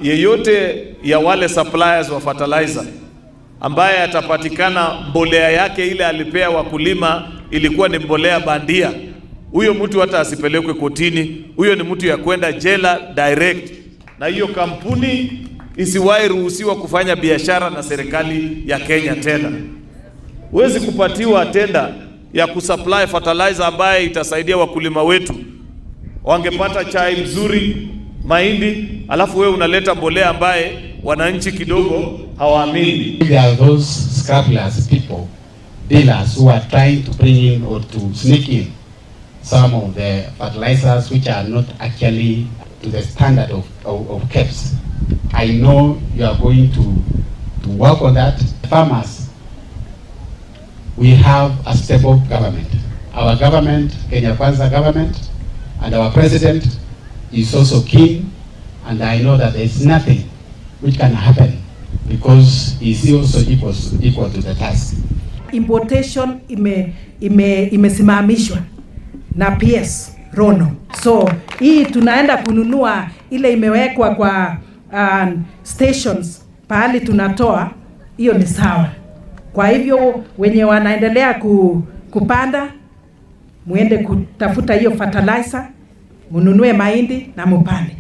yeyote ya wale suppliers wa fertilizer ambaye atapatikana mbolea yake ile alipea wakulima ilikuwa ni mbolea bandia, huyo mtu hata asipelekwe kotini, huyo ni mtu ya kwenda jela direct, na hiyo kampuni isiwahi ruhusiwa kufanya biashara na serikali ya Kenya tena. Huwezi kupatiwa tenda ya kusupply fertilizer ambaye itasaidia wakulima wetu. Wangepata chai mzuri, mahindi, alafu wewe unaleta mbolea ambaye wananchi kidogo hawaamini. There are those scrupulous people, dealers who are trying to bring in or to sneak in some of the fertilizers which are not actually to the standard of KEBS. I know you are going to work on that. Farmers, we have a stable government. Our government, Kenya Kwanza government, and our president is also keen, and I know that there is nothing which can happen because he is also equal to the task. Importation imesimamishwa na PS Rono. So hii tunaenda kununua ile imewekwa kwa stations pahali tunatoa, hiyo ni sawa. Kwa hivyo wenye wanaendelea kupanda, muende kutafuta hiyo fertilizer, mununue mahindi na mupande.